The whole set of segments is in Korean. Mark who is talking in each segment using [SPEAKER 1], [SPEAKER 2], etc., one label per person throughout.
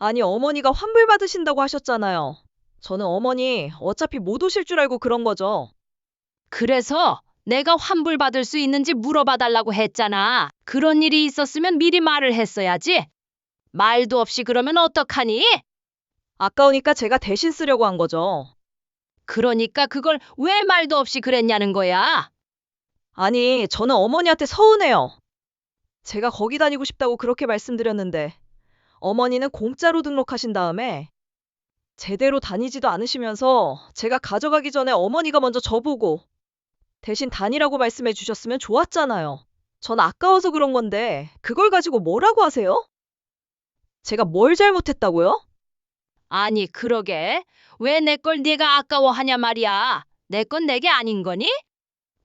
[SPEAKER 1] 아니, 어머니가 환불 받으신다고 하셨잖아요. 저는 어머니 어차피 못 오실 줄 알고 그런 거죠.
[SPEAKER 2] 그래서 내가 환불받을 수 있는지 물어봐 달라고 했잖아. 그런 일이 있었으면 미리 말을 했어야지. 말도 없이 그러면 어떡하니?
[SPEAKER 1] 아까우니까 제가 대신 쓰려고 한 거죠.
[SPEAKER 2] 그러니까 그걸 왜 말도 없이 그랬냐는 거야.
[SPEAKER 1] 아니, 저는 어머니한테 서운해요. 제가 거기 다니고 싶다고 그렇게 말씀드렸는데, 어머니는 공짜로 등록하신 다음에 제대로 다니지도 않으시면서 제가 가져가기 전에 어머니가 먼저 저보고 대신 다니라고 말씀해 주셨으면 좋았잖아요. 전 아까워서 그런 건데, 그걸 가지고 뭐라고 하세요? 제가 뭘 잘못했다고요?
[SPEAKER 2] 아니, 그러게. 왜 내 걸 네가 아까워하냐 말이야. 내 건 내게 아닌 거니?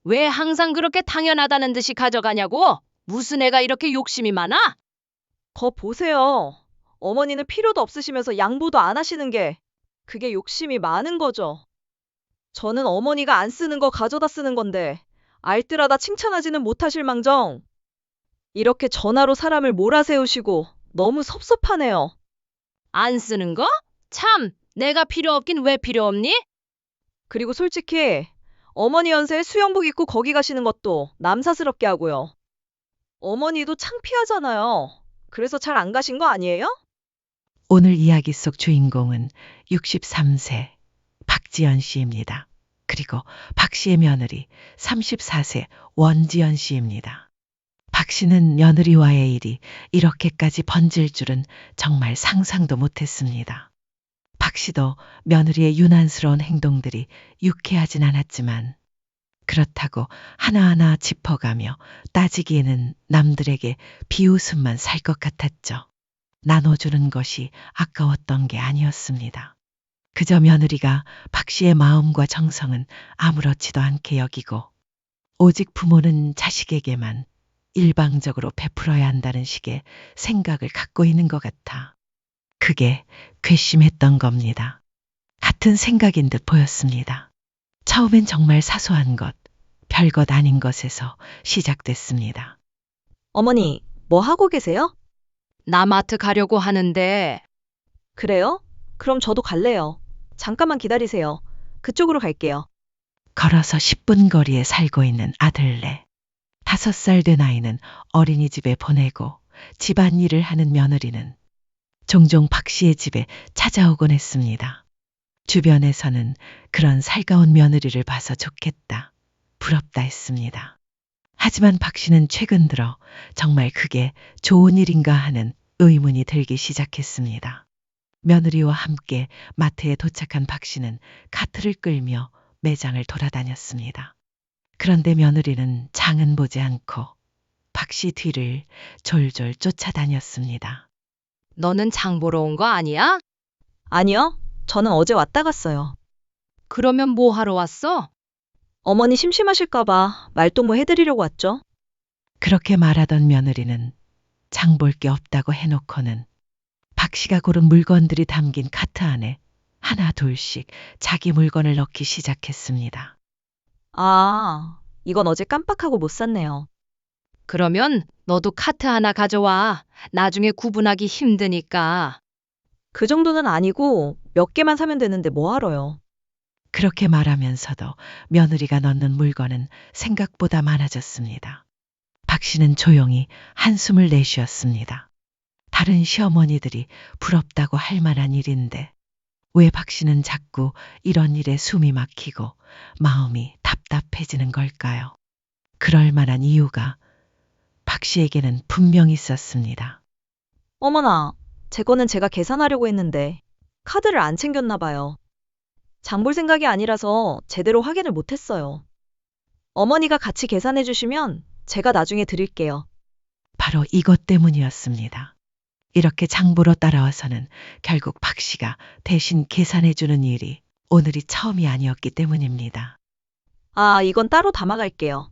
[SPEAKER 2] 왜 항상 그렇게 당연하다는 듯이 가져가냐고? 무슨 애가 이렇게 욕심이 많아?
[SPEAKER 1] 거 보세요. 어머니는 필요도 없으시면서 양보도 안 하시는 게 그게 욕심이 많은 거죠. 저는 어머니가 안 쓰는 거 가져다 쓰는 건데 알뜰하다 칭찬하지는 못하실 망정 이렇게 전화로 사람을 몰아세우시고 너무 섭섭하네요.
[SPEAKER 2] 안 쓰는 거? 참, 내가 필요 없긴 왜 필요 없니?
[SPEAKER 1] 그리고 솔직히 어머니 연세에 수영복 입고 거기 가시는 것도 남사스럽게 하고요. 어머니도 창피하잖아요. 그래서 잘 안 가신 거 아니에요?
[SPEAKER 3] 오늘 이야기 속 주인공은 63세 박지연 씨입니다. 그리고 박 씨의 며느리 34세 원지연 씨입니다. 박 씨는 며느리와의 일이 이렇게까지 번질 줄은 정말 상상도 못했습니다. 박 씨도 며느리의 유난스러운 행동들이 유쾌하진 않았지만 그렇다고 하나하나 짚어가며 따지기에는 남들에게 비웃음만 살 것 같았죠. 나눠주는 것이 아까웠던 게 아니었습니다. 그저 며느리가 박 씨의 마음과 정성은 아무렇지도 않게 여기고 오직 부모는 자식에게만 일방적으로 베풀어야 한다는 식의 생각을 갖고 있는 것 같아. 그게 괘씸했던 겁니다. 같은 생각인 듯 보였습니다. 처음엔 정말 사소한 것, 별것 아닌 것에서 시작됐습니다.
[SPEAKER 1] 어머니, 뭐 하고 계세요?
[SPEAKER 2] 나 마트 가려고 하는데
[SPEAKER 1] 그래요? 그럼 저도 갈래요. 잠깐만 기다리세요. 그쪽으로 갈게요.
[SPEAKER 3] 걸어서 10분 거리에 살고 있는 아들네. 5살 된 아이는 어린이집에 보내고 집안일을 하는 며느리는 종종 박 씨의 집에 찾아오곤 했습니다. 주변에서는 그런 살가운 며느리를 봐서 좋겠다, 부럽다 했습니다. 하지만 박 씨는 최근 들어 정말 그게 좋은 일인가 하는 의문이 들기 시작했습니다. 며느리와 함께 마트에 도착한 박 씨는 카트를 끌며 매장을 돌아다녔습니다. 그런데 며느리는 장은 보지 않고 박 씨 뒤를 졸졸 쫓아다녔습니다.
[SPEAKER 2] 너는 장 보러 온 거 아니야?
[SPEAKER 1] 아니요. 저는 어제 왔다 갔어요.
[SPEAKER 2] 그러면 뭐 하러 왔어?
[SPEAKER 1] 어머니 심심하실까봐 말동무 해드리려고 왔죠.
[SPEAKER 3] 그렇게 말하던 며느리는 장 볼 게 없다고 해놓고는 박 씨가 고른 물건들이 담긴 카트 안에 하나 둘씩 자기 물건을 넣기 시작했습니다.
[SPEAKER 1] 아, 이건 어제 깜빡하고 못 샀네요.
[SPEAKER 2] 그러면 너도 카트 하나 가져와. 나중에 구분하기 힘드니까.
[SPEAKER 1] 그 정도는 아니고 몇 개만 사면 되는데 뭐 하러요.
[SPEAKER 3] 그렇게 말하면서도 며느리가 넣는 물건은 생각보다 많아졌습니다. 박 씨는 조용히 한숨을 내쉬었습니다. 다른 시어머니들이 부럽다고 할 만한 일인데 왜 박 씨는 자꾸 이런 일에 숨이 막히고 마음이 답답해지는 걸까요? 그럴 만한 이유가 박 씨에게는 분명히 있었습니다.
[SPEAKER 1] 어머나, 제 거는 제가 계산하려고 했는데 카드를 안 챙겼나 봐요. 장볼 생각이 아니라서 제대로 확인을 못 했어요. 어머니가 같이 계산해 주시면 제가 나중에 드릴게요.
[SPEAKER 3] 바로 이것 때문이었습니다. 이렇게 장보러 따라와서는 결국 박 씨가 대신 계산해주는 일이 오늘이 처음이 아니었기 때문입니다.
[SPEAKER 1] 아, 이건 따로 담아갈게요.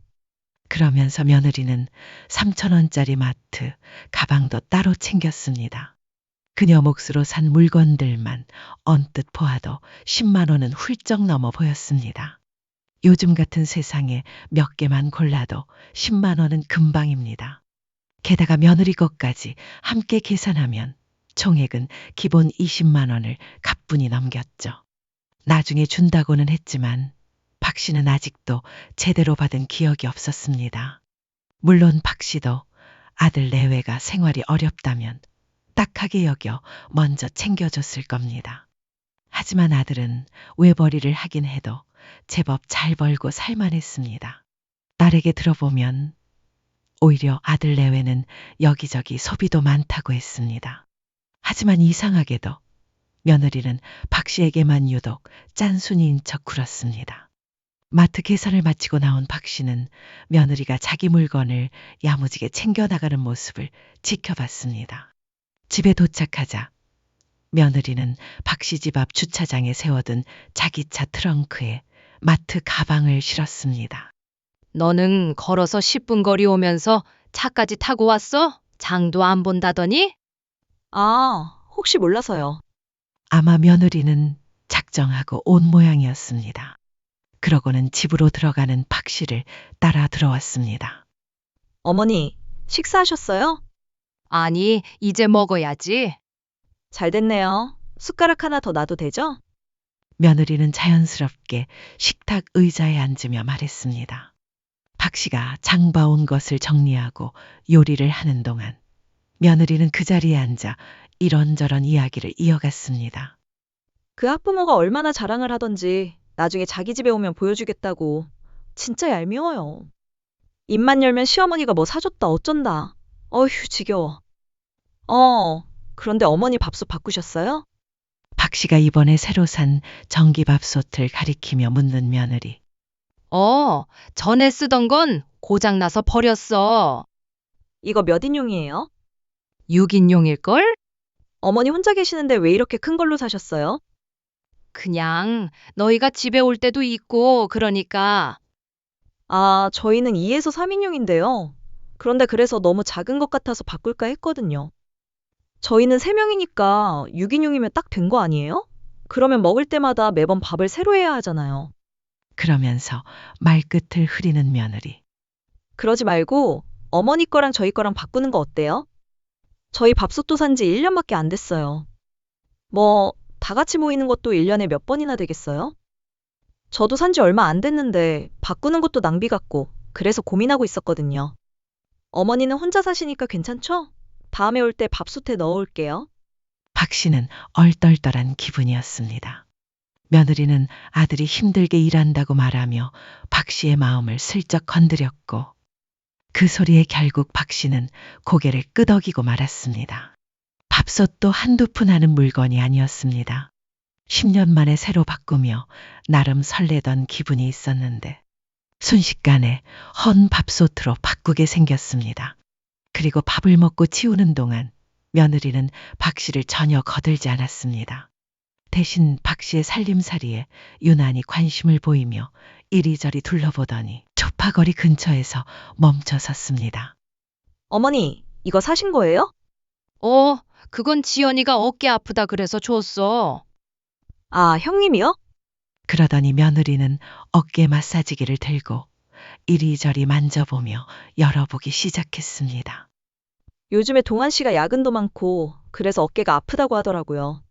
[SPEAKER 3] 그러면서 며느리는 3,000원짜리 마트, 가방도 따로 챙겼습니다. 그녀 몫으로 산 물건들만 언뜻 보아도 10만 원은 훌쩍 넘어 보였습니다. 요즘 같은 세상에 몇 개만 골라도 10만 원은 금방입니다. 게다가 며느리 것까지 함께 계산하면 총액은 기본 20만 원을 가뿐히 넘겼죠. 나중에 준다고는 했지만 박 씨는 아직도 제대로 받은 기억이 없었습니다. 물론 박 씨도 아들 내외가 생활이 어렵다면 딱하게 여겨 먼저 챙겨줬을 겁니다. 하지만 아들은 외벌이를 하긴 해도 제법 잘 벌고 살만했습니다. 딸에게 들어보면 오히려 아들 내외는 여기저기 소비도 많다고 했습니다. 하지만 이상하게도 며느리는 박 씨에게만 유독 짠순이인 척 굴었습니다. 마트 계산을 마치고 나온 박 씨는 며느리가 자기 물건을 야무지게 챙겨나가는 모습을 지켜봤습니다. 집에 도착하자 며느리는 박 씨 집 앞 주차장에 세워둔 자기 차 트렁크에 마트 가방을 실었습니다.
[SPEAKER 2] 너는 걸어서 10분 거리 오면서 차까지 타고 왔어? 장도 안 본다더니?
[SPEAKER 1] 아, 혹시 몰라서요.
[SPEAKER 3] 아마 며느리는 작정하고 온 모양이었습니다. 그러고는 집으로 들어가는 박 씨를 따라 들어왔습니다.
[SPEAKER 1] 어머니, 식사하셨어요?
[SPEAKER 2] 아니, 이제 먹어야지.
[SPEAKER 1] 잘 됐네요. 숟가락 하나 더 놔도 되죠?
[SPEAKER 3] 며느리는 자연스럽게 식탁 의자에 앉으며 말했습니다. 박 씨가 장봐온 것을 정리하고 요리를 하는 동안 며느리는 그 자리에 앉아 이런저런 이야기를 이어갔습니다.
[SPEAKER 1] 그 학부모가 얼마나 자랑을 하던지 나중에 자기 집에 오면 보여주겠다고. 진짜 얄미워요. 입만 열면 시어머니가 뭐 사줬다 어쩐다. 어휴, 지겨워. 그런데 어머니 밥솥 바꾸셨어요?
[SPEAKER 3] 박 씨가 이번에 새로 산 전기밥솥을 가리키며 묻는 며느리.
[SPEAKER 2] 전에 쓰던 건 고장나서 버렸어.
[SPEAKER 1] 이거 몇 인용이에요?
[SPEAKER 2] 6인용일걸?
[SPEAKER 1] 어머니 혼자 계시는데 왜 이렇게 큰 걸로 사셨어요?
[SPEAKER 2] 그냥 너희가 집에 올 때도 있고 그러니까.
[SPEAKER 1] 아, 저희는 2에서 3인용인데요. 그런데 그래서 너무 작은 것 같아서 바꿀까 했거든요. 저희는 3명이니까 6인용이면 딱 된 거 아니에요? 그러면 먹을 때마다 매번 밥을 새로 해야 하잖아요.
[SPEAKER 3] 그러면서 말끝을 흐리는 며느리.
[SPEAKER 1] 그러지 말고 어머니 거랑 저희 거랑 바꾸는 거 어때요? 저희 밥솥도 산지 1년밖에 안 됐어요. 뭐, 다 같이 모이는 것도 1년에 몇 번이나 되겠어요? 저도 산지 얼마 안 됐는데 바꾸는 것도 낭비 같고 그래서 고민하고 있었거든요. 어머니는 혼자 사시니까 괜찮죠? 다음에 올 때 밥솥에 넣어올게요.
[SPEAKER 3] 박 씨는 얼떨떨한 기분이었습니다. 며느리는 아들이 힘들게 일한다고 말하며 박 씨의 마음을 슬쩍 건드렸고 그 소리에 결국 박 씨는 고개를 끄덕이고 말았습니다. 밥솥도 한두 푼 하는 물건이 아니었습니다. 10년 만에 새로 바꾸며 나름 설레던 기분이 있었는데 순식간에 헌 밥솥으로 바꾸게 생겼습니다. 그리고 밥을 먹고 치우는 동안 며느리는 박 씨를 전혀 거들지 않았습니다. 대신 박 씨의 살림살이에 유난히 관심을 보이며 이리저리 둘러보더니 초파거리 근처에서 멈춰 섰습니다.
[SPEAKER 1] 어머니, 이거 사신 거예요?
[SPEAKER 2] 그건 지연이가 어깨 아프다 그래서 줬어.
[SPEAKER 1] 아, 형님이요?
[SPEAKER 3] 그러더니 며느리는 어깨 마사지기를 들고 이리저리 만져보며 열어보기 시작했습니다.
[SPEAKER 1] 요즘에 동환 씨가 야근도 많고 그래서 어깨가 아프다고 하더라고요.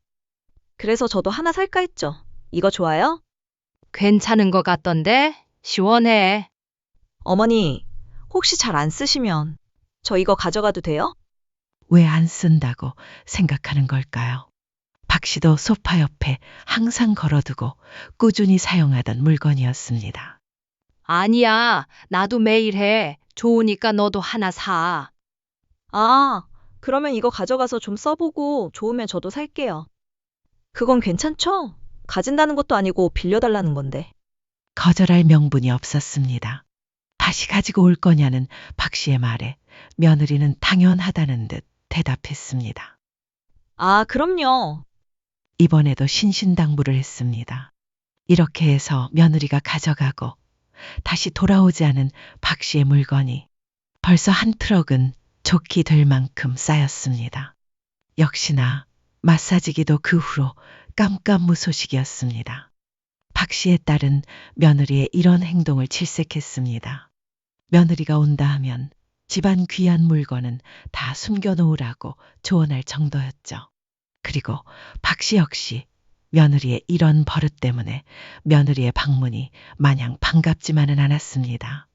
[SPEAKER 1] 그래서 저도 하나 살까 했죠. 이거 좋아요?
[SPEAKER 2] 괜찮은 것 같던데? 시원해.
[SPEAKER 1] 어머니, 혹시 잘 안 쓰시면 저 이거 가져가도 돼요?
[SPEAKER 3] 왜 안 쓴다고 생각하는 걸까요? 박 씨도 소파 옆에 항상 걸어두고 꾸준히 사용하던 물건이었습니다.
[SPEAKER 2] 아니야, 나도 매일 해. 좋으니까 너도 하나 사.
[SPEAKER 1] 아, 그러면 이거 가져가서 좀 써보고 좋으면 저도 살게요. 그건 괜찮죠? 가진다는 것도 아니고 빌려달라는 건데.
[SPEAKER 3] 거절할 명분이 없었습니다. 다시 가지고 올 거냐는 박 씨의 말에 며느리는 당연하다는 듯 대답했습니다.
[SPEAKER 1] 아, 그럼요.
[SPEAKER 3] 이번에도 신신당부를 했습니다. 이렇게 해서 며느리가 가져가고 다시 돌아오지 않은 박 씨의 물건이 벌써 한 트럭은 좋게 될 만큼 쌓였습니다. 역시나 마사지기도 그 후로 깜깜무소식이었습니다. 박 씨의 딸은 며느리의 이런 행동을 질색했습니다. 며느리가 온다 하면 집안 귀한 물건은 다 숨겨놓으라고 조언할 정도였죠. 그리고 박씨 역시 며느리의 이런 버릇 때문에 며느리의 방문이 마냥 반갑지만은 않았습니다.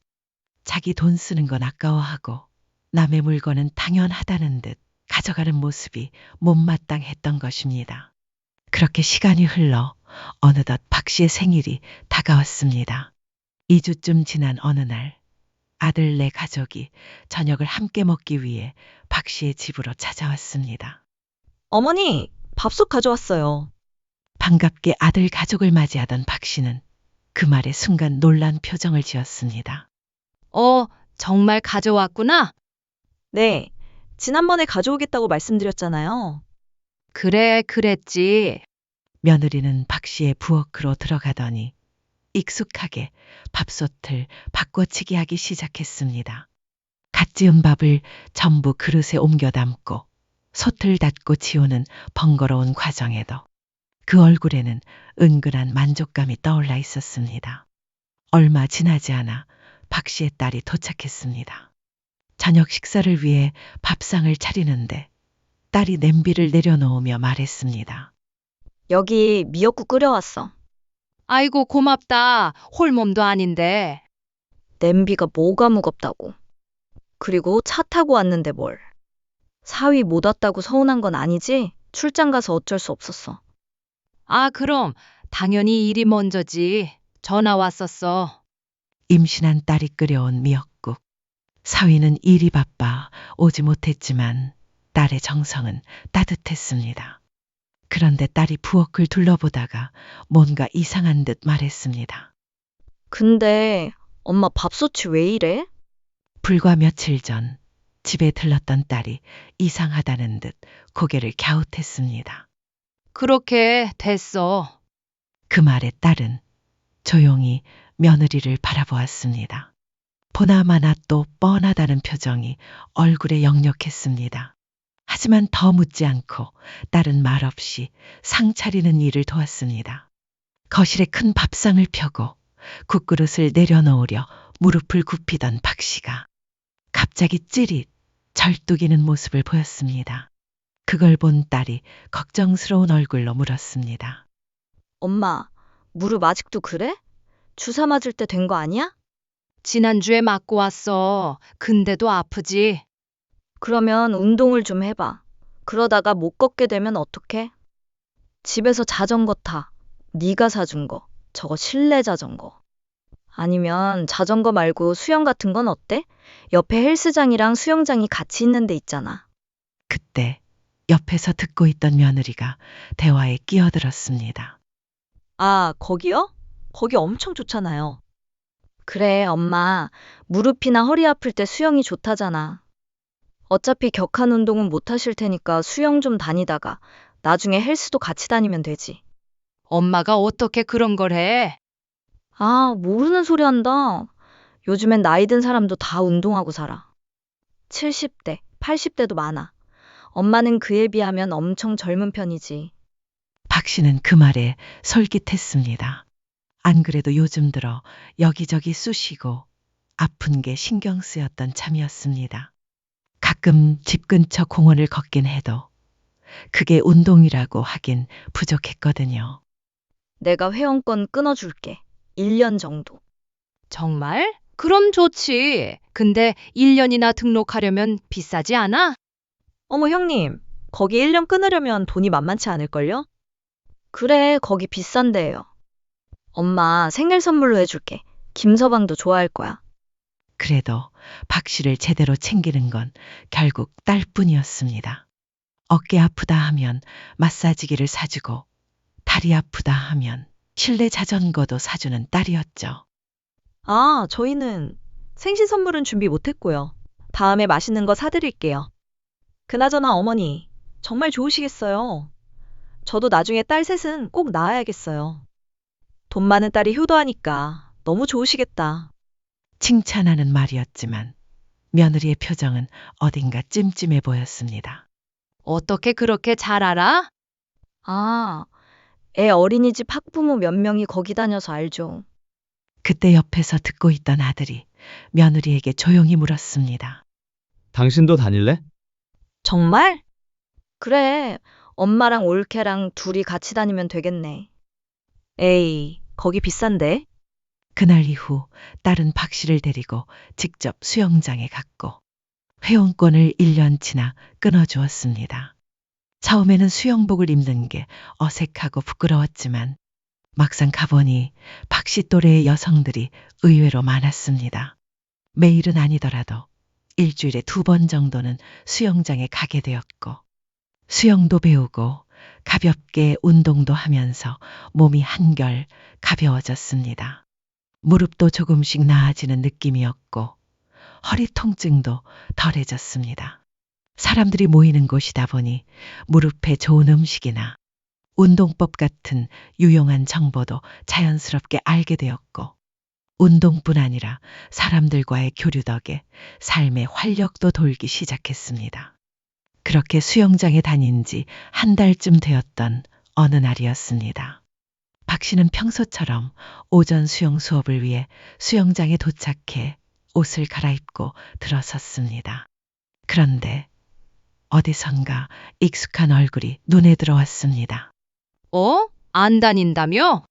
[SPEAKER 3] 자기 돈 쓰는 건 아까워하고 남의 물건은 당연하다는 듯 가져가는 모습이 못마땅했던 것입니다. 그렇게 시간이 흘러 어느덧 박씨의 생일이 다가왔습니다. 2주쯤 지난 어느 날 아들네 가족이 저녁을 함께 먹기 위해 박씨의 집으로 찾아왔습니다.
[SPEAKER 1] 어머니, 밥솥 가져왔어요.
[SPEAKER 3] 반갑게 아들 가족을 맞이하던 박씨는 그 말에 순간 놀란 표정을 지었습니다.
[SPEAKER 2] 정말 가져왔구나?
[SPEAKER 1] 네, 지난번에 가져오겠다고 말씀드렸잖아요.
[SPEAKER 2] 그래, 그랬지.
[SPEAKER 3] 며느리는 박씨의 부엌으로 들어가더니 익숙하게 밥솥을 바꿔치기 하기 시작했습니다. 갓 지은 밥을 전부 그릇에 옮겨 담고 솥을 닫고 치우는 번거로운 과정에도 그 얼굴에는 은근한 만족감이 떠올라 있었습니다. 얼마 지나지 않아 박씨의 딸이 도착했습니다. 저녁 식사를 위해 밥상을 차리는데 딸이 냄비를 내려놓으며 말했습니다.
[SPEAKER 1] 여기 미역국 끓여왔어.
[SPEAKER 2] 아이고, 고맙다. 홀몸도 아닌데.
[SPEAKER 1] 냄비가 뭐가 무겁다고. 그리고 차 타고 왔는데 뭘. 사위 못 왔다고 서운한 건 아니지? 출장 가서 어쩔 수 없었어.
[SPEAKER 2] 아, 그럼 당연히 일이 먼저지. 전화 왔었어.
[SPEAKER 3] 임신한 딸이 끓여온 미역국. 사위는 일이 바빠 오지 못했지만 딸의 정성은 따뜻했습니다. 그런데 딸이 부엌을 둘러보다가 뭔가 이상한 듯 말했습니다.
[SPEAKER 1] 근데 엄마 밥솥이 왜 이래?
[SPEAKER 3] 불과 며칠 전 집에 들렀던 딸이 이상하다는 듯 고개를 갸웃했습니다.
[SPEAKER 2] 그렇게 됐어.
[SPEAKER 3] 그 말에 딸은 조용히 며느리를 바라보았습니다. 보나마나 또 뻔하다는 표정이 얼굴에 역력했습니다. 하지만 더 묻지 않고 딸은 말없이 상 차리는 일을 도왔습니다. 거실에 큰 밥상을 펴고 국그릇을 내려놓으려 무릎을 굽히던 박씨가 갑자기 찌릿 절뚝이는 모습을 보였습니다. 그걸 본 딸이 걱정스러운 얼굴로 물었습니다.
[SPEAKER 1] 엄마, 무릎 아직도 그래? 주사 맞을 때 된 거 아니야?
[SPEAKER 2] 지난주에 맞고 왔어. 근데도 아프지?
[SPEAKER 1] 그러면 운동을 좀 해봐. 그러다가 못 걷게 되면 어떡해? 집에서 자전거 타. 네가 사준 거. 저거 실내 자전거. 아니면 자전거 말고 수영 같은 건 어때? 옆에 헬스장이랑 수영장이 같이 있는 데 있잖아.
[SPEAKER 3] 그때 옆에서 듣고 있던 며느리가 대화에 끼어들었습니다.
[SPEAKER 1] 아, 거기요? 거기 엄청 좋잖아요. 그래, 엄마. 무릎이나 허리 아플 때 수영이 좋다잖아. 어차피 격한 운동은 못 하실 테니까 수영 좀 다니다가 나중에 헬스도 같이 다니면 되지.
[SPEAKER 2] 엄마가 어떻게 그런 걸 해?
[SPEAKER 1] 아, 모르는 소리 한다. 요즘엔 나이 든 사람도 다 운동하고 살아. 70대, 80대도 많아. 엄마는 그에 비하면 엄청 젊은 편이지.
[SPEAKER 3] 박 씨는 그 말에 솔깃했습니다. 안 그래도 요즘 들어 여기저기 쑤시고 아픈 게 신경 쓰였던 참이었습니다. 가끔 집 근처 공원을 걷긴 해도 그게 운동이라고 하긴 부족했거든요.
[SPEAKER 1] 내가 회원권 끊어줄게. 1년 정도.
[SPEAKER 2] 정말? 그럼 좋지. 근데 1년이나 등록하려면 비싸지 않아?
[SPEAKER 1] 어머, 형님. 거기 1년 끊으려면 돈이 만만치 않을걸요? 그래, 거기 비싼데요. 엄마 생일 선물로 해줄게. 김서방도 좋아할 거야.
[SPEAKER 3] 그래도 박 씨를 제대로 챙기는 건 결국 딸뿐이었습니다. 어깨 아프다 하면 마사지기를 사주고 다리 아프다 하면 실내 자전거도 사주는 딸이었죠.
[SPEAKER 1] 아, 저희는 생신 선물은 준비 못했고요. 다음에 맛있는 거 사드릴게요. 그나저나 어머니, 정말 좋으시겠어요. 저도 나중에 딸 셋은 꼭 낳아야겠어요. 돈 많은 딸이 효도하니까 너무 좋으시겠다.
[SPEAKER 3] 칭찬하는 말이었지만 며느리의 표정은 어딘가 찜찜해 보였습니다.
[SPEAKER 2] 어떻게 그렇게 잘 알아?
[SPEAKER 1] 아, 애 어린이집 학부모 몇 명이 거기 다녀서 알죠.
[SPEAKER 3] 그때 옆에서 듣고 있던 아들이 며느리에게 조용히 물었습니다.
[SPEAKER 4] 당신도 다닐래?
[SPEAKER 1] 정말? 그래, 엄마랑 올케랑 둘이 같이 다니면 되겠네. 에이, 거기 비싼데?
[SPEAKER 3] 그날 이후 딸은 박 씨를 데리고 직접 수영장에 갔고 회원권을 1년치나 끊어주었습니다. 처음에는 수영복을 입는 게 어색하고 부끄러웠지만 막상 가보니 박 씨 또래의 여성들이 의외로 많았습니다. 매일은 아니더라도 일주일에 2번 정도는 수영장에 가게 되었고 수영도 배우고 가볍게 운동도 하면서 몸이 한결 가벼워졌습니다. 무릎도 조금씩 나아지는 느낌이었고 허리 통증도 덜해졌습니다. 사람들이 모이는 곳이다 보니 무릎에 좋은 음식이나 운동법 같은 유용한 정보도 자연스럽게 알게 되었고 운동뿐 아니라 사람들과의 교류 덕에 삶의 활력도 돌기 시작했습니다. 그렇게 수영장에 다닌 지 한 달쯤 되었던 어느 날이었습니다. 박 씨는 평소처럼 오전 수영 수업을 위해 수영장에 도착해 옷을 갈아입고 들어섰습니다. 그런데 어디선가 익숙한 얼굴이 눈에 들어왔습니다.
[SPEAKER 2] 안 다닌다며?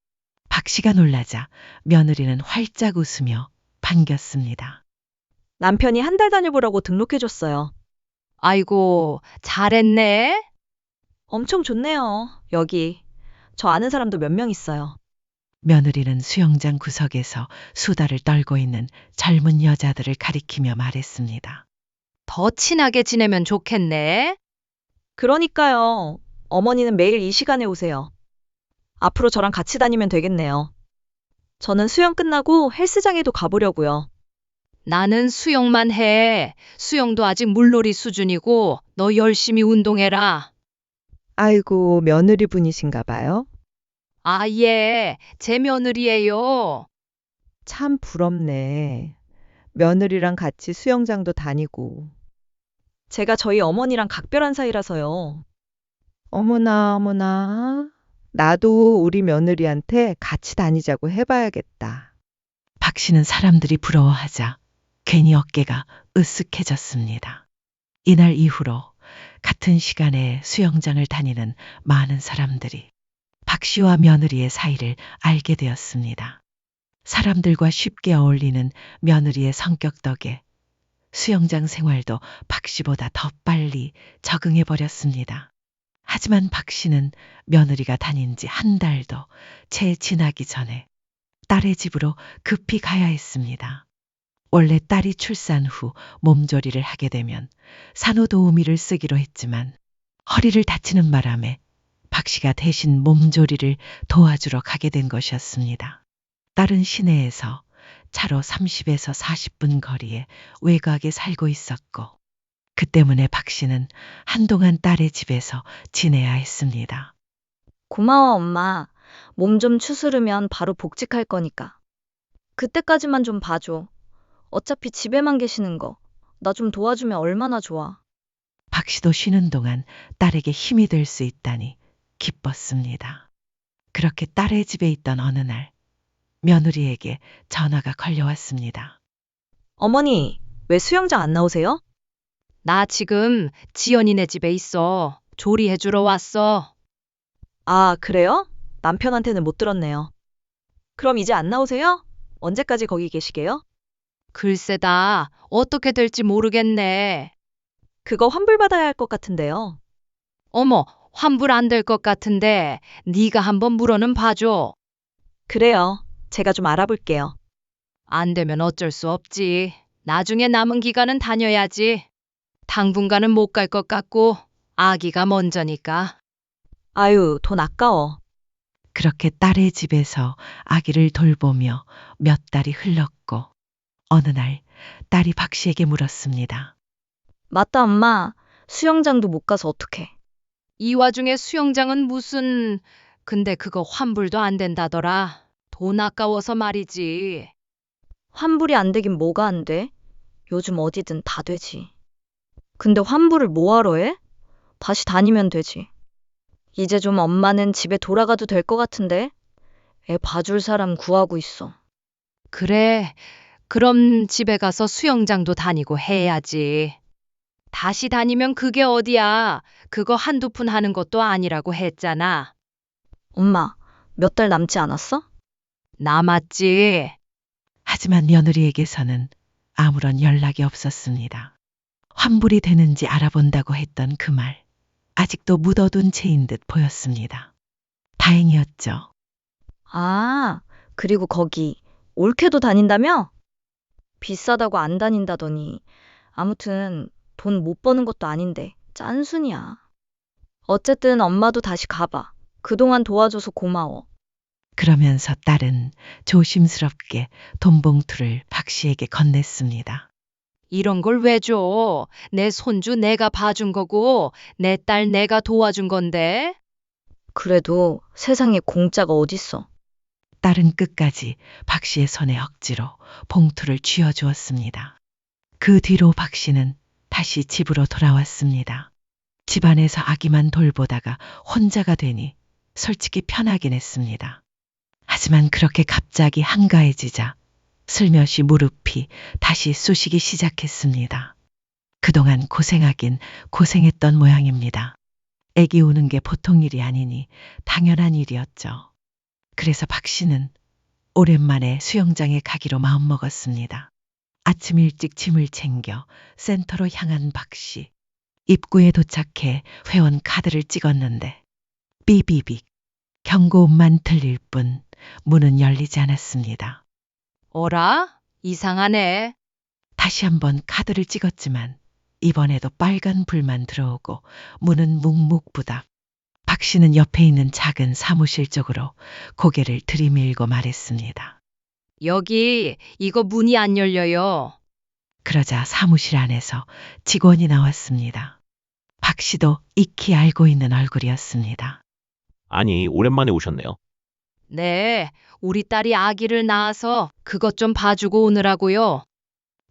[SPEAKER 3] 박 씨가 놀라자 며느리는 활짝 웃으며 반겼습니다.
[SPEAKER 1] 남편이 한 달 다녀보라고 등록해줬어요.
[SPEAKER 2] 아이고, 잘했네.
[SPEAKER 1] 엄청 좋네요. 여기. 저 아는 사람도 몇 명 있어요.
[SPEAKER 3] 며느리는 수영장 구석에서 수다를 떨고 있는 젊은 여자들을 가리키며 말했습니다.
[SPEAKER 2] 더 친하게 지내면 좋겠네.
[SPEAKER 1] 그러니까요. 어머니는 매일 이 시간에 오세요. 앞으로 저랑 같이 다니면 되겠네요. 저는 수영 끝나고 헬스장에도 가보려고요.
[SPEAKER 2] 나는 수영만 해. 수영도 아직 물놀이 수준이고 너 열심히 운동해라.
[SPEAKER 4] 아이고, 며느리분이신가 봐요.
[SPEAKER 2] 아, 예. 제 며느리예요.
[SPEAKER 4] 참 부럽네. 며느리랑 같이 수영장도 다니고.
[SPEAKER 1] 제가 저희 어머니랑 각별한 사이라서요.
[SPEAKER 4] 어머나, 어머나. 나도 우리 며느리한테 같이 다니자고 해봐야겠다.
[SPEAKER 3] 박 씨는 사람들이 부러워하자 괜히 어깨가 으쓱해졌습니다. 이날 이후로 같은 시간에 수영장을 다니는 많은 사람들이 박 씨와 며느리의 사이를 알게 되었습니다. 사람들과 쉽게 어울리는 며느리의 성격 덕에 수영장 생활도 박 씨보다 더 빨리 적응해 버렸습니다. 하지만 박 씨는 며느리가 다닌 지 한 달도 채 지나기 전에 딸의 집으로 급히 가야 했습니다. 원래 딸이 출산 후 몸조리를 하게 되면 산후도우미를 쓰기로 했지만 허리를 다치는 바람에 박 씨가 대신 몸조리를 도와주러 가게 된 것이었습니다. 딸은 시내에서 차로 30에서 40분 거리에 외곽에 살고 있었고 그 때문에 박 씨는 한동안 딸의 집에서 지내야 했습니다.
[SPEAKER 1] 고마워, 엄마. 몸 좀 추스르면 바로 복직할 거니까. 그때까지만 좀 봐줘. 어차피 집에만 계시는 거. 나 좀 도와주면 얼마나 좋아.
[SPEAKER 3] 박 씨도 쉬는 동안 딸에게 힘이 될 수 있다니 기뻤습니다. 그렇게 딸의 집에 있던 어느 날 며느리에게 전화가 걸려왔습니다.
[SPEAKER 1] 어머니, 왜 수영장 안 나오세요?
[SPEAKER 2] 나 지금 지연이네 집에 있어. 조리해주러 왔어.
[SPEAKER 1] 아, 그래요? 남편한테는 못 들었네요. 그럼 이제 안 나오세요? 언제까지 거기 계시게요?
[SPEAKER 2] 글쎄다. 어떻게 될지 모르겠네.
[SPEAKER 1] 그거 환불받아야 할 것 같은데요.
[SPEAKER 2] 어머, 환불 안 될 것 같은데 네가 한번 물어는 봐줘.
[SPEAKER 1] 그래요. 제가 좀 알아볼게요.
[SPEAKER 2] 안 되면 어쩔 수 없지. 나중에 남은 기간은 다녀야지. 당분간은 못 갈 것 같고 아기가 먼저니까.
[SPEAKER 1] 아유, 돈 아까워.
[SPEAKER 3] 그렇게 딸의 집에서 아기를 돌보며 몇 달이 흘렀고 어느 날 딸이 박 씨에게 물었습니다.
[SPEAKER 1] 맞다, 엄마. 수영장도 못 가서 어떡해.
[SPEAKER 2] 이 와중에 수영장은 무슨... 근데 그거 환불도 안 된다더라. 돈 아까워서 말이지.
[SPEAKER 1] 환불이 안 되긴 뭐가 안 돼? 요즘 어디든 다 되지. 근데 환불을 뭐하러 해? 다시 다니면 되지. 이제 좀 엄마는 집에 돌아가도 될 것 같은데? 애 봐줄 사람 구하고 있어.
[SPEAKER 2] 그래, 그럼 집에 가서 수영장도 다니고 해야지. 다시 다니면 그게 어디야. 그거 한두 푼 하는 것도 아니라고 했잖아.
[SPEAKER 1] 엄마, 몇 달 남지 않았어?
[SPEAKER 2] 남았지.
[SPEAKER 3] 하지만 며느리에게서는 아무런 연락이 없었습니다. 환불이 되는지 알아본다고 했던 그 말, 아직도 묻어둔 채인 듯 보였습니다. 다행이었죠.
[SPEAKER 1] 아, 그리고 거기 올케도 다닌다며? 비싸다고 안 다닌다더니 아무튼 돈 못 버는 것도 아닌데 짠순이야. 어쨌든 엄마도 다시 가봐. 그동안 도와줘서 고마워.
[SPEAKER 3] 그러면서 딸은 조심스럽게 돈봉투를 박 씨에게 건넸습니다.
[SPEAKER 2] 이런 걸 왜 줘? 내 손주 내가 봐준 거고 내 딸 내가 도와준 건데.
[SPEAKER 1] 그래도 세상에 공짜가 어딨어.
[SPEAKER 3] 딸은 끝까지 박 씨의 손에 억지로 봉투를 쥐어주었습니다. 그 뒤로 박 씨는 다시 집으로 돌아왔습니다. 집안에서 아기만 돌보다가 혼자가 되니 솔직히 편하긴 했습니다. 하지만 그렇게 갑자기 한가해지자 슬며시 무릎이 다시 쑤시기 시작했습니다. 그동안 고생하긴 고생했던 모양입니다. 애기 우는 게 보통 일이 아니니 당연한 일이었죠. 그래서 박 씨는 오랜만에 수영장에 가기로 마음먹었습니다. 아침 일찍 짐을 챙겨 센터로 향한 박 씨. 입구에 도착해 회원 카드를 찍었는데 삐비빅 경고음만 들릴 뿐 문은 열리지 않았습니다.
[SPEAKER 2] 어라? 이상하네.
[SPEAKER 3] 다시 한번 카드를 찍었지만 이번에도 빨간 불만 들어오고 문은 묵묵부답. 박 씨는 옆에 있는 작은 사무실 쪽으로 고개를 들이밀고 말했습니다.
[SPEAKER 2] 여기 이거 문이 안 열려요.
[SPEAKER 3] 그러자 사무실 안에서 직원이 나왔습니다. 박 씨도 익히 알고 있는 얼굴이었습니다.
[SPEAKER 5] 아니, 오랜만에 오셨네요.
[SPEAKER 2] 네, 우리 딸이 아기를 낳아서 그것 좀 봐주고 오느라고요.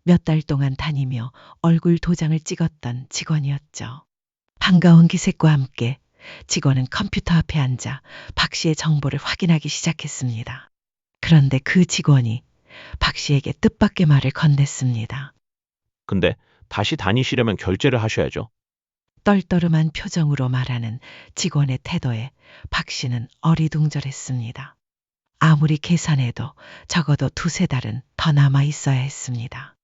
[SPEAKER 3] 몇 달 동안 다니며 얼굴 도장을 찍었던 직원이었죠. 반가운 기색과 함께 직원은 컴퓨터 앞에 앉아 박 씨의 정보를 확인하기 시작했습니다. 그런데 그 직원이 박 씨에게 뜻밖의 말을 건넸습니다.
[SPEAKER 5] 근데 다시 다니시려면 결제를 하셔야죠.
[SPEAKER 3] 떨떠름한 표정으로 말하는 직원의 태도에 박 씨는 어리둥절했습니다. 아무리 계산해도 적어도 두세 달은 더 남아 있어야 했습니다.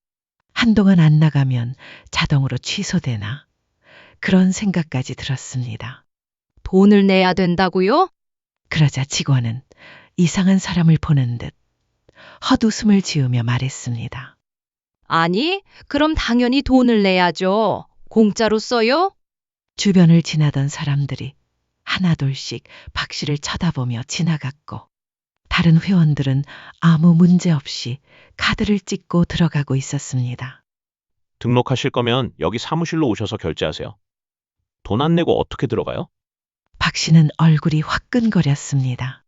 [SPEAKER 3] 한동안 안 나가면 자동으로 취소되나? 그런 생각까지 들었습니다.
[SPEAKER 2] 돈을 내야 된다고요?
[SPEAKER 3] 그러자 직원은 이상한 사람을 보는 듯 헛웃음을 지으며 말했습니다.
[SPEAKER 2] 아니, 그럼 당연히 돈을 내야죠. 공짜로 써요?
[SPEAKER 3] 주변을 지나던 사람들이 하나둘씩 박 씨를 쳐다보며 지나갔고 다른 회원들은 아무 문제 없이 카드를 찍고 들어가고 있었습니다.
[SPEAKER 5] 등록하실 거면 여기 사무실로 오셔서 결제하세요. 돈 안 내고 어떻게 들어가요?
[SPEAKER 3] 박 씨는 얼굴이 화끈거렸습니다.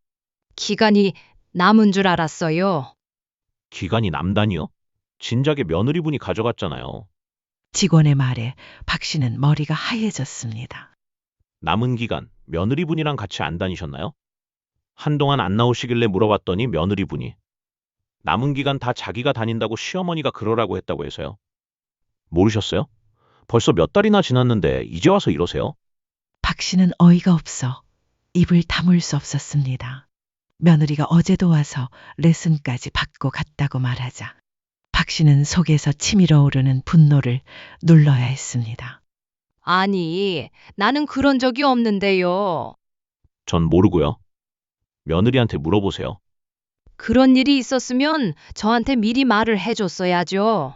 [SPEAKER 2] 기간이 남은 줄 알았어요.
[SPEAKER 5] 기간이 남다니요? 진작에 며느리분이 가져갔잖아요.
[SPEAKER 3] 직원의 말에 박 씨는 머리가 하얘졌습니다.
[SPEAKER 5] 남은 기간 며느리분이랑 같이 안 다니셨나요? 한동안 안 나오시길래 물어봤더니 며느리분이 남은 기간 다 자기가 다닌다고 시어머니가 그러라고 했다고 해서요. 모르셨어요? 벌써 몇 달이나 지났는데 이제 와서 이러세요?
[SPEAKER 3] 박 씨는 어이가 없어 입을 다물 수 없었습니다. 며느리가 어제도 와서 레슨까지 받고 갔다고 말하자 박 씨는 속에서 치밀어 오르는 분노를 눌러야 했습니다.
[SPEAKER 2] 아니, 나는 그런 적이 없는데요.
[SPEAKER 5] 전 모르고요. 며느리한테 물어보세요.
[SPEAKER 2] 그런 일이 있었으면 저한테 미리 말을 해줬어야죠.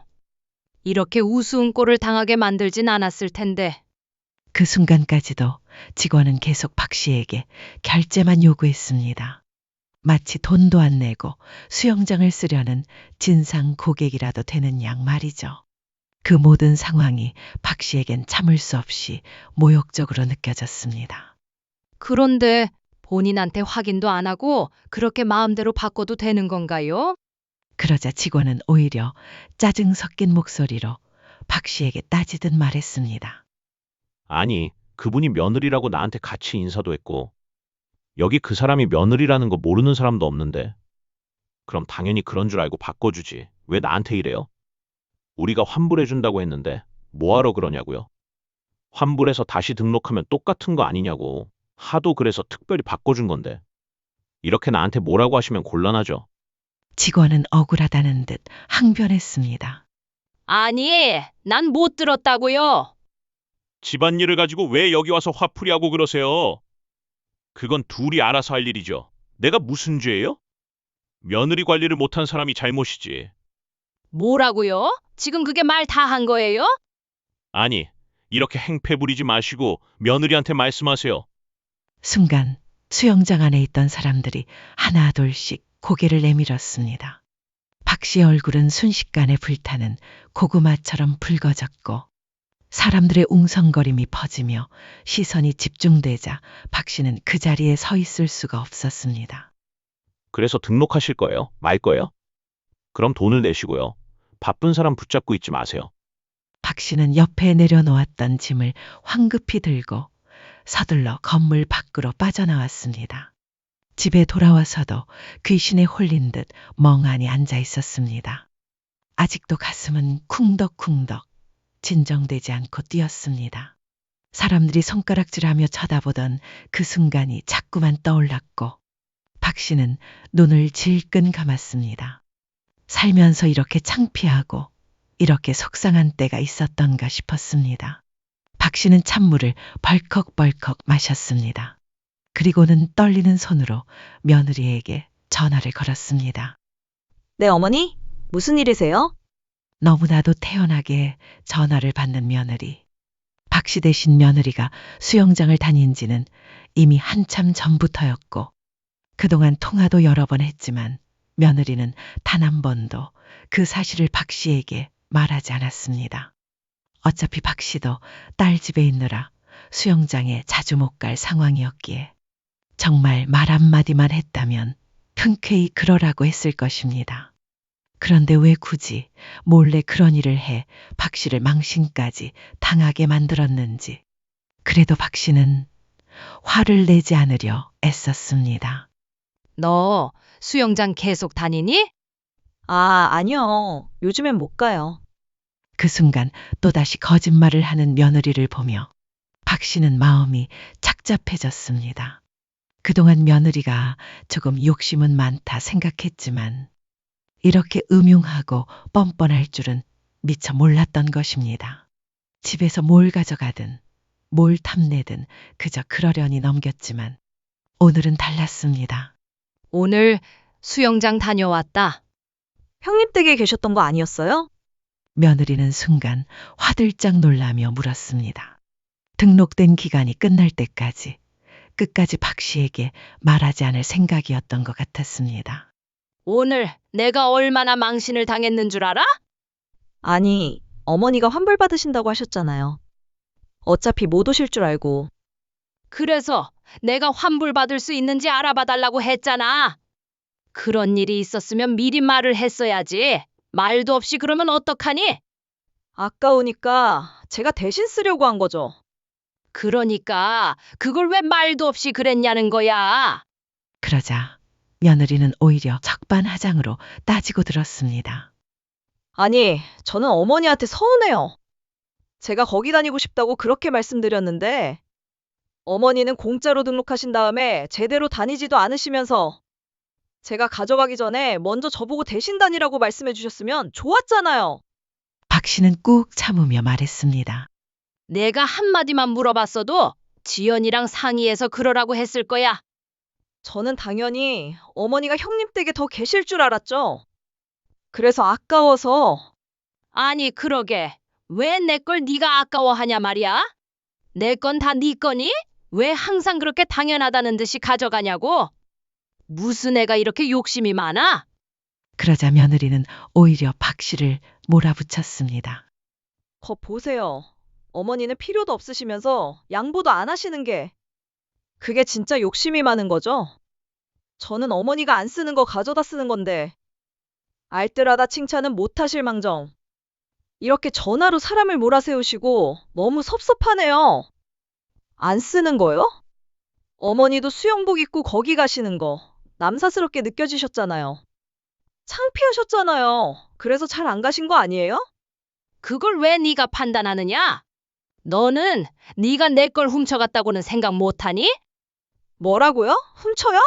[SPEAKER 2] 이렇게 우스운 꼴을 당하게 만들진 않았을 텐데.
[SPEAKER 3] 그 순간까지도 직원은 계속 박 씨에게 결제만 요구했습니다. 마치 돈도 안 내고 수영장을 쓰려는 진상 고객이라도 되는 양 말이죠. 그 모든 상황이 박 씨에겐 참을 수 없이 모욕적으로 느껴졌습니다.
[SPEAKER 2] 그런데 본인한테 확인도 안 하고 그렇게 마음대로 바꿔도 되는 건가요?
[SPEAKER 3] 그러자 직원은 오히려 짜증 섞인 목소리로 박 씨에게 따지듯 말했습니다.
[SPEAKER 5] 아니, 그분이 며느리라고 나한테 같이 인사도 했고 여기 그 사람이 며느리라는 거 모르는 사람도 없는데 그럼 당연히 그런 줄 알고 바꿔주지. 왜 나한테 이래요? 우리가 환불해준다고 했는데 뭐하러 그러냐고요? 환불해서 다시 등록하면 똑같은 거 아니냐고. 하도 그래서 특별히 바꿔준 건데. 이렇게 나한테 뭐라고 하시면 곤란하죠.
[SPEAKER 3] 직원은 억울하다는 듯 항변했습니다.
[SPEAKER 2] 아니, 난 못 들었다고요.
[SPEAKER 5] 집안일을 가지고 왜 여기 와서 화풀이하고 그러세요? 그건 둘이 알아서 할 일이죠. 내가 무슨 죄예요? 며느리 관리를 못한 사람이 잘못이지.
[SPEAKER 2] 뭐라고요? 지금 그게 말 다 한 거예요?
[SPEAKER 5] 아니, 이렇게 행패 부리지 마시고 며느리한테 말씀하세요.
[SPEAKER 3] 순간 수영장 안에 있던 사람들이 하나둘씩 고개를 내밀었습니다. 박 씨의 얼굴은 순식간에 불타는 고구마처럼 붉어졌고 사람들의 웅성거림이 퍼지며 시선이 집중되자 박 씨는 그 자리에 서 있을 수가 없었습니다.
[SPEAKER 5] 그래서 등록하실 거예요? 말 거예요? 그럼 돈을 내시고요. 바쁜 사람 붙잡고 있지 마세요.
[SPEAKER 3] 박 씨는 옆에 내려놓았던 짐을 황급히 들고 서둘러 건물 밖으로 빠져나왔습니다. 집에 돌아와서도 귀신에 홀린 듯 멍하니 앉아 있었습니다. 아직도 가슴은 쿵덕쿵덕 진정되지 않고 뛰었습니다. 사람들이 손가락질하며 쳐다보던 그 순간이 자꾸만 떠올랐고 박 씨는 눈을 질끈 감았습니다. 살면서 이렇게 창피하고 이렇게 속상한 때가 있었던가 싶었습니다. 박 씨는 찬물을 벌컥벌컥 마셨습니다. 그리고는 떨리는 손으로 며느리에게 전화를 걸었습니다.
[SPEAKER 1] 네, 어머니? 무슨 일이세요?
[SPEAKER 3] 너무나도 태연하게 전화를 받는 며느리. 박 씨 대신 며느리가 수영장을 다닌 지는 이미 한참 전부터였고 그동안 통화도 여러 번 했지만 며느리는 단 한 번도 그 사실을 박 씨에게 말하지 않았습니다. 어차피 박 씨도 딸 집에 있느라 수영장에 자주 못 갈 상황이었기에 정말 말 한마디만 했다면 흔쾌히 그러라고 했을 것입니다. 그런데 왜 굳이 몰래 그런 일을 해 박 씨를 망신까지 당하게 만들었는지. 그래도 박 씨는 화를 내지 않으려 애썼습니다.
[SPEAKER 2] 너 수영장 계속 다니니?
[SPEAKER 1] 아, 아니요. 요즘엔 못 가요.
[SPEAKER 3] 그 순간 또다시 거짓말을 하는 며느리를 보며 박 씨는 마음이 착잡해졌습니다. 그동안 며느리가 조금 욕심은 많다 생각했지만 이렇게 음흉하고 뻔뻔할 줄은 미처 몰랐던 것입니다. 집에서 뭘 가져가든 뭘 탐내든 그저 그러려니 넘겼지만 오늘은 달랐습니다.
[SPEAKER 2] 오늘 수영장 다녀왔다.
[SPEAKER 1] 형님 댁에 계셨던 거 아니었어요?
[SPEAKER 3] 며느리는 순간 화들짝 놀라며 물었습니다. 등록된 기간이 끝날 때까지 끝까지 박 씨에게 말하지 않을 생각이었던 것 같았습니다.
[SPEAKER 2] 오늘 내가 얼마나 망신을 당했는 줄 알아?
[SPEAKER 1] 아니, 어머니가 환불 받으신다고 하셨잖아요. 어차피 못 오실 줄 알고.
[SPEAKER 2] 그래서 내가 환불받을 수 있는지 알아봐 달라고 했잖아. 그런 일이 있었으면 미리 말을 했어야지. 말도 없이 그러면 어떡하니?
[SPEAKER 1] 아까우니까 제가 대신 쓰려고 한 거죠.
[SPEAKER 2] 그러니까 그걸 왜 말도 없이 그랬냐는 거야.
[SPEAKER 3] 그러자 며느리는 오히려 적반하장으로 따지고 들었습니다.
[SPEAKER 1] 아니, 저는 어머니한테 서운해요. 제가 거기 다니고 싶다고 그렇게 말씀드렸는데, 어머니는 공짜로 등록하신 다음에 제대로 다니지도 않으시면서 제가 가져가기 전에 먼저 저보고 대신 다니라고 말씀해 주셨으면 좋았잖아요.
[SPEAKER 3] 박 씨는 꾹 참으며 말했습니다.
[SPEAKER 2] 내가 한마디만 물어봤어도 지연이랑 상의해서 그러라고 했을 거야.
[SPEAKER 1] 저는 당연히 어머니가 형님 댁에 더 계실 줄 알았죠. 그래서 아까워서.
[SPEAKER 2] 아니 그러게. 왜 내 걸 네가 아까워하냐 말이야? 내 건 다 네 거니? 왜 항상 그렇게 당연하다는 듯이 가져가냐고? 무슨 애가 이렇게 욕심이 많아?
[SPEAKER 3] 그러자 며느리는 오히려 박 씨를 몰아붙였습니다.
[SPEAKER 1] 거 보세요. 어머니는 필요도 없으시면서 양보도 안 하시는 게 그게 진짜 욕심이 많은 거죠? 저는 어머니가 안 쓰는 거 가져다 쓰는 건데 알뜰하다 칭찬은 못 하실 망정. 이렇게 전화로 사람을 몰아세우시고 너무 섭섭하네요. 안 쓰는 거요? 어머니도 수영복 입고 거기 가시는 거 남사스럽게 느껴지셨잖아요. 창피하셨잖아요. 그래서 잘 안 가신 거 아니에요?
[SPEAKER 2] 그걸 왜 네가 판단하느냐? 너는 네가 내 걸 훔쳐갔다고는 생각 못하니?
[SPEAKER 1] 뭐라고요? 훔쳐요?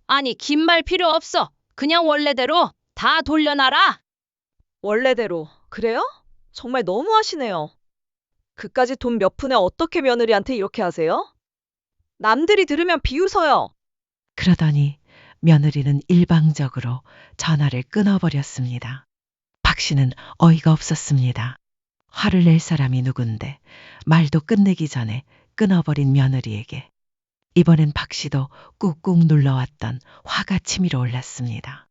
[SPEAKER 2] 아니, 긴 말 필요 없어. 그냥 원래대로 다 돌려놔라.
[SPEAKER 1] 원래대로. 그래요? 정말 너무하시네요. 그까지 돈 몇 푼에 어떻게 며느리한테 이렇게 하세요? 남들이 들으면 비웃어요.
[SPEAKER 3] 그러더니 며느리는 일방적으로 전화를 끊어버렸습니다. 박 씨는 어이가 없었습니다. 화를 낼 사람이 누군데 말도 끝내기 전에 끊어버린 며느리에게 이번엔 박 씨도 꾹꾹 눌러왔던 화가 치밀어 올랐습니다.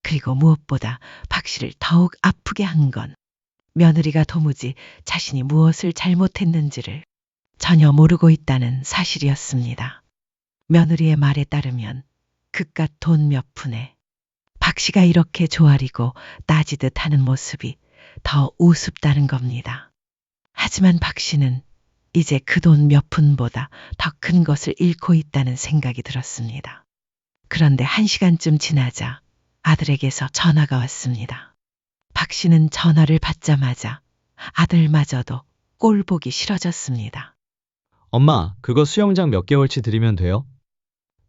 [SPEAKER 3] 그리고 무엇보다 박 씨를 더욱 아프게 한 건 며느리가 도무지 자신이 무엇을 잘못했는지를 전혀 모르고 있다는 사실이었습니다. 며느리의 말에 따르면 그깟 돈 몇 푼에 박 씨가 이렇게 조아리고 따지듯 하는 모습이 더 우습다는 겁니다. 하지만 박 씨는 이제 그 돈 몇 푼보다 더 큰 것을 잃고 있다는 생각이 들었습니다. 그런데 1시간쯤 지나자 아들에게서 전화가 왔습니다. 박 씨는 전화를 받자마자 아들마저도 꼴 보기 싫어졌습니다.
[SPEAKER 6] 엄마, 그거 수영장 몇 개월치 드리면 돼요?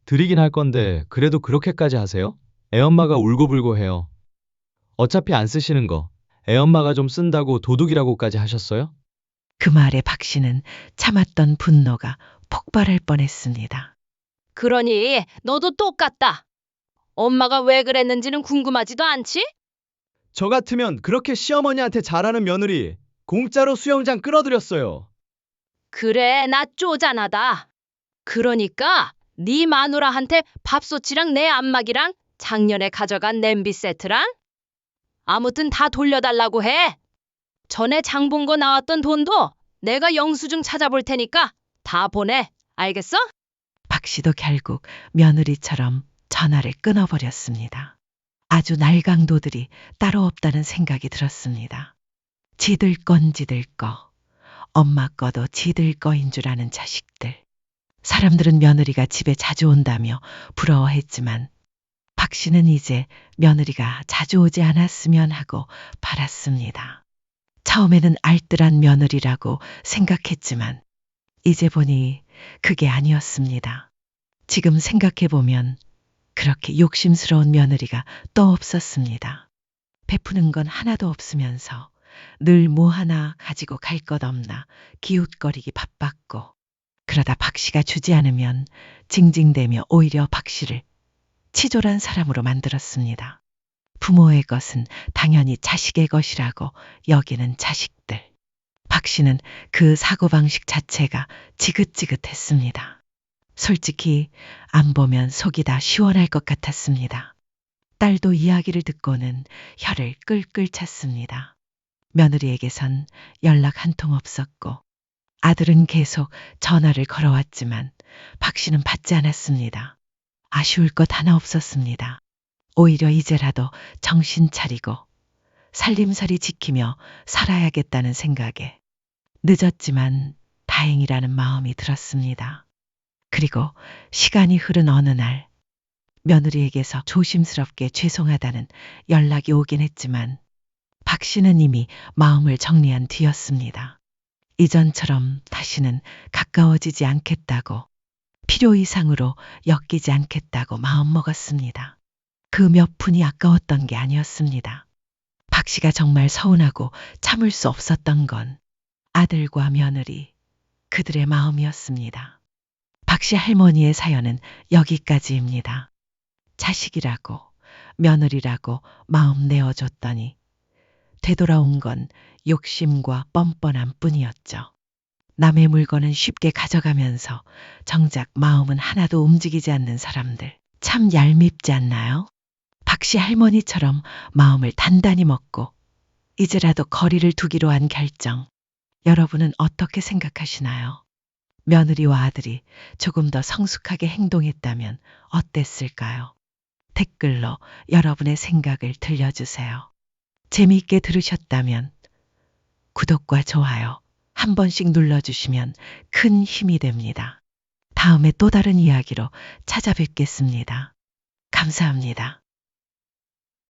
[SPEAKER 6] 드리긴 할 건데 그래도 그렇게까지 하세요? 애엄마가 울고불고 해요. 어차피 안 쓰시는 거 애엄마가 좀 쓴다고 도둑이라고까지 하셨어요?
[SPEAKER 3] 그 말에 박 씨는 참았던 분노가 폭발할 뻔했습니다.
[SPEAKER 2] 그러니 너도 똑같다. 엄마가 왜 그랬는지는 궁금하지도 않지?
[SPEAKER 6] 저 같으면 그렇게 시어머니한테 잘하는 며느리 공짜로 수영장 끌어들였어요.
[SPEAKER 2] 그래, 나 쪼잔하다. 그러니까 네 마누라한테 밥솥이랑 내 안마기랑 작년에 가져간 냄비 세트랑 아무튼 다 돌려달라고 해. 전에 장 본 거 나왔던 돈도 내가 영수증 찾아볼 테니까 다 보내. 알겠어?
[SPEAKER 3] 박 씨도 결국 며느리처럼 전화를 끊어버렸습니다. 아주 날강도들이 따로 없다는 생각이 들었습니다. 지들 건 지들 거, 엄마 거도 지들 거인 줄 아는 자식들. 사람들은 며느리가 집에 자주 온다며 부러워했지만 박 씨는 이제 며느리가 자주 오지 않았으면 하고 바랐습니다. 처음에는 알뜰한 며느리라고 생각했지만 이제 보니 그게 아니었습니다. 지금 생각해보면 그렇게 욕심스러운 며느리가 또 없었습니다. 베푸는 건 하나도 없으면서 늘 뭐 하나 가지고 갈 것 없나 기웃거리기 바빴고 그러다 박 씨가 주지 않으면 징징대며 오히려 박 씨를 치졸한 사람으로 만들었습니다. 부모의 것은 당연히 자식의 것이라고 여기는 자식들. 박 씨는 그 사고방식 자체가 지긋지긋했습니다. 솔직히 안 보면 속이 다 시원할 것 같았습니다. 딸도 이야기를 듣고는 혀를 끌끌 찼습니다. 며느리에게선 연락 한 통 없었고 아들은 계속 전화를 걸어왔지만 박 씨는 받지 않았습니다. 아쉬울 것 하나 없었습니다. 오히려 이제라도 정신 차리고 살림살이 지키며 살아야겠다는 생각에 늦었지만 다행이라는 마음이 들었습니다. 그리고 시간이 흐른 어느 날 며느리에게서 조심스럽게 죄송하다는 연락이 오긴 했지만 박 씨는 이미 마음을 정리한 뒤였습니다. 이전처럼 다시는 가까워지지 않겠다고 필요 이상으로 엮이지 않겠다고 마음먹었습니다. 그 몇 푼이 아까웠던 게 아니었습니다. 박 씨가 정말 서운하고 참을 수 없었던 건 아들과 며느리, 그들의 마음이었습니다. 박 씨 할머니의 사연은 여기까지입니다. 자식이라고 며느리라고 마음 내어줬더니 되돌아온 건 욕심과 뻔뻔함 뿐이었죠. 남의 물건은 쉽게 가져가면서 정작 마음은 하나도 움직이지 않는 사람들. 참 얄밉지 않나요? 박 씨 할머니처럼 마음을 단단히 먹고 이제라도 거리를 두기로 한 결정. 여러분은 어떻게 생각하시나요? 며느리와 아들이 조금 더 성숙하게 행동했다면 어땠을까요? 댓글로 여러분의 생각을 들려주세요. 재미있게 들으셨다면 구독과 좋아요 한 번씩 눌러주시면 큰 힘이 됩니다. 다음에 또 다른 이야기로 찾아뵙겠습니다. 감사합니다.